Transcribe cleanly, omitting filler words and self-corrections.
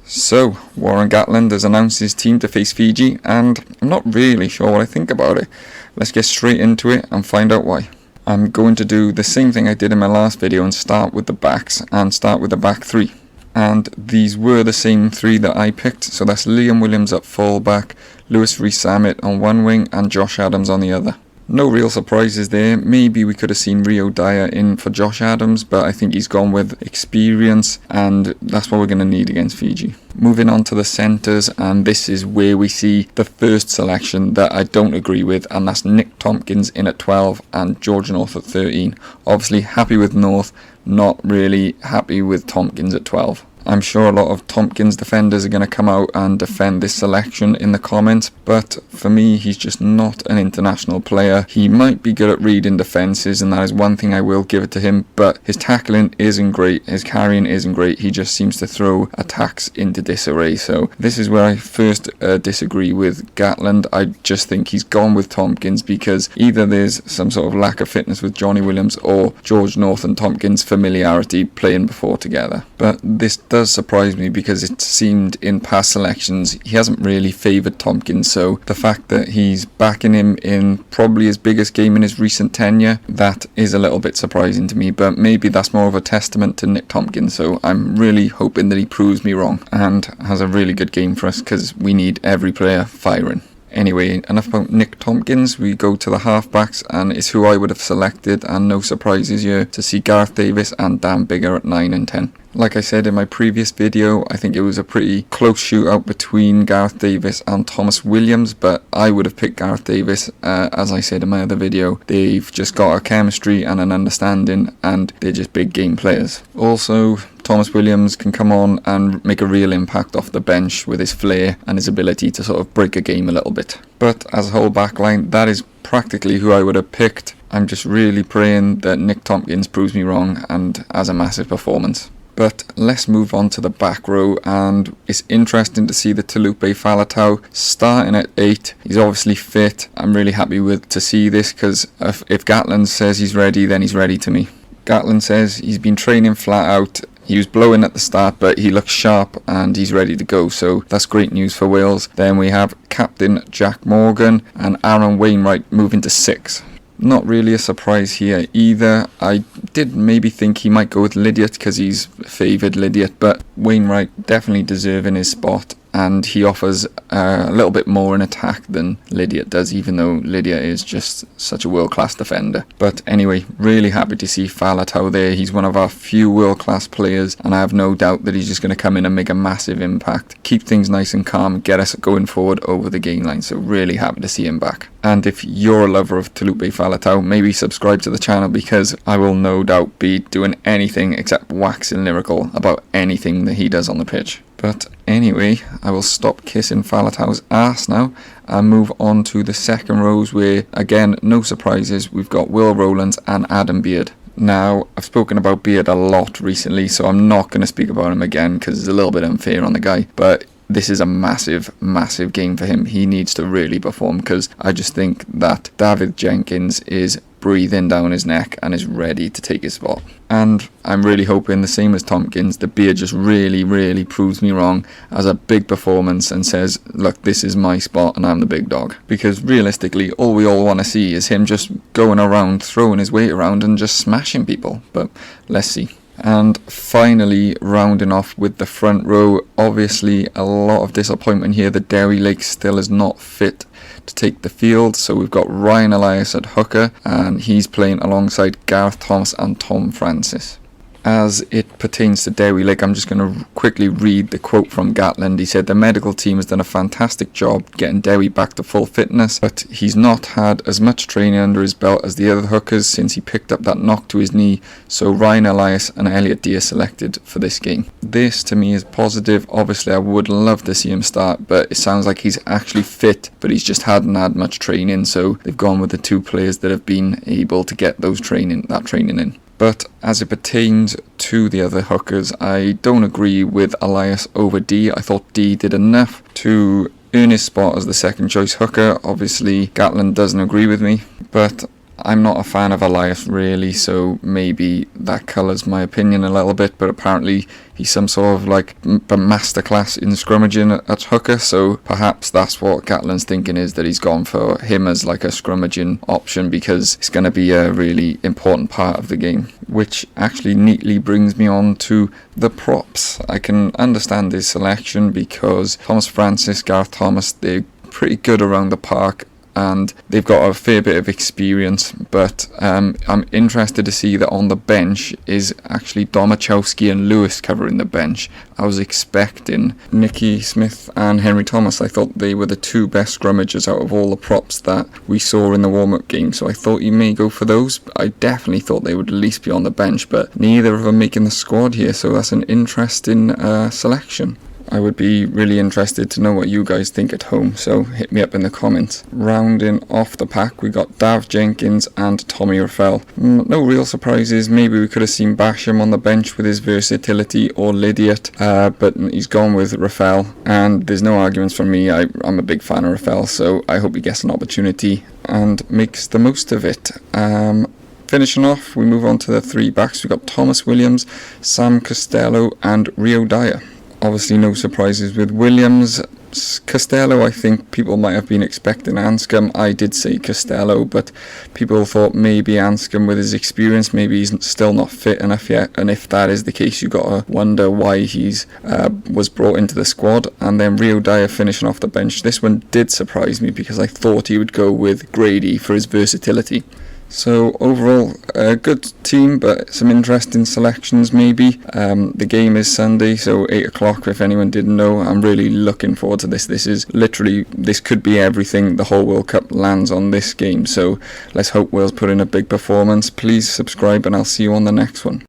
So, Warren Gatland has announced his team to face Fiji, and I'm not really sure what I think about it. Let's get straight into it and find out why. I'm going to do the same thing I did in my last video and start with the backs and start with the back three. And these were the same three that I picked, so that's Liam Williams at fullback, Lewis Rees-Zammit on one wing and Josh Adams on the other. No real surprises there. Maybe we could have seen Rio Dyer in for Josh Adams, but I think he's gone with experience, and that's what we're going to need against Fiji. Moving on to the centres, and this is where we see the first selection that I don't agree with, and that's Nick Tompkins in at 12 and George North at 13. Obviously happy with North, not really happy with Tompkins at 12. I'm sure a lot of Tompkins defenders are going to come out and defend this selection in the comments, but for me, he's just not an international player. He might be good at reading defences, and that is one thing I will give it to him, but his tackling isn't great, his carrying isn't great, he just seems to throw attacks into disarray. So this is where I first disagree with Gatland. I just think he's gone with Tompkins because either there's some sort of lack of fitness with Johnny Williams or George North and Tompkins' familiarity playing before together. But this does surprise me because it seemed in past selections he hasn't really favoured Tompkins, so the fact that he's backing him in probably his biggest game in his recent tenure, that is a little bit surprising to me, but maybe that's more of a testament to Nick Tompkins, so I'm really hoping that he proves me wrong and has a really good game for us because we need every player firing. Anyway, enough about Nick Tompkins, we go to the halfbacks, and it's who I would have selected, and no surprises here to see Gareth Davies and Dan Biggar at 9 and 10. Like I said in my previous video, I think it was a pretty close shootout between Gareth Davies and Thomas Williams, but I would have picked Gareth Davies. As I said in my other video, they've just got a chemistry and an understanding, and they're just big game players. Also, Thomas Williams can come on and make a real impact off the bench with his flair and his ability to sort of break a game a little bit. But as a whole backline, that is practically who I would have picked. I'm just really praying that Nick Tompkins proves me wrong and has a massive performance. But let's move on to the back row, and it's interesting to see the Taulupe Faletau starting at 8. He's obviously fit. I'm really happy to see this because if Gatland says he's ready, then he's ready to me. Gatland says he's been training flat out. He was blowing at the start, but he looks sharp and he's ready to go, so that's great news for Wales. Then we have Captain Jack Morgan and Aaron Wainwright moving to 6. Not really a surprise here either. I did maybe think he might go with Lydiate because he's favoured Lydiate, but Wainwright definitely deserving his spot, and he offers a little bit more in attack than Lydiate does, even though Lydiate is just such a world-class defender. But anyway, really happy to see Faletau there. He's one of our few world-class players, and I have no doubt that he's just going to come in and make a massive impact, keep things nice and calm, get us going forward over the game line, so really happy to see him back. And if you're a lover of Taulupe Faletau, maybe subscribe to the channel because I will no doubt be doing anything except waxing lyrical about anything that he does on the pitch. But anyway, I will stop kissing Faletau's ass now and move on to the second rows where, again, no surprises, we've got Will Rowlands and Adam Beard. Now, I've spoken about Beard a lot recently, so I'm not going to speak about him again because it's a little bit unfair on the guy, but this is a massive, massive game for him. He needs to really perform because I just think that David Jenkins is breathing down his neck and is ready to take his spot. And I'm really hoping the same as Tompkins, the Beard just really proves me wrong, has a big performance and says, look, this is my spot and I'm the big dog. Because realistically, all we all want to see is him just going around, throwing his weight around and just smashing people. But let's see. And finally, rounding off with the front row, obviously a lot of disappointment here. The Derry Lake still is not fit to take the field, so we've got Ryan Elias at hooker, and he's playing alongside Gareth Thomas and Tom Francis. As it pertains to Derry Lake, I'm just going to quickly read the quote from Gatland. He said, the medical team has done a fantastic job getting Derry back to full fitness, but he's not had as much training under his belt as the other hookers since he picked up that knock to his knee, so Ryan Elias and Elliot Dee are selected for this game. This to me is positive. Obviously I would love to see him start, but it sounds like he's actually fit, but he's just hadn't had much training, so they've gone with the two players that have been able to get that training in. But as it pertains to the other hookers, I don't agree with Elias over Dee. I thought Dee did enough to earn his spot as the second choice hooker. Obviously, Gatland doesn't agree with me, but I'm not a fan of Elias really, so maybe that colours my opinion a little bit, but apparently he's some sort of like masterclass in scrummaging at hooker, so perhaps that's what Gatland's thinking, is that he's gone for him as like a scrummaging option because it's going to be a really important part of the game. Which actually neatly brings me on to the props. I can understand his selection because Thomas Francis, Gareth Thomas, they're pretty good around the park and they've got a fair bit of experience, but I'm interested to see that on the bench is actually Domachowski and Lewis covering the bench. I was expecting Nicky Smith and Henry Thomas. I thought they were the two best scrummagers out of all the props that we saw in the warm-up game, so I thought he may go for those. I definitely thought they would at least be on the bench, but neither of them making the squad here, so that's an interesting selection. I would be really interested to know what you guys think at home, so hit me up in the comments. Rounding off the pack, we got Dav Jenkins and Tommy Raffel. No real surprises. Maybe we could have seen Basham on the bench with his versatility, or Lydiot, but he's gone with Raffel, and there's no arguments from me. I'm a big fan of Raffel, so I hope he gets an opportunity and makes the most of it. Finishing off, we move on to the three backs. We've got Thomas Williams, Sam Costello and Rio Dyer. Obviously no surprises with Williams. Costello, I think people might have been expecting Anscombe. I did say Costello, but people thought maybe Anscombe with his experience, maybe he's still not fit enough yet, and if that is the case, you gotta wonder why he's was brought into the squad. And then Rio Dyer finishing off the bench. This one did surprise me because I thought he would go with Grady for his versatility. So overall, a good team, but some interesting selections maybe. The game is Sunday, so 8 o'clock if anyone didn't know. I'm really looking forward to this. This could be everything. The whole World Cup lands on this game, so let's hope Wales put in a big performance. Please subscribe and I'll see you on the next one.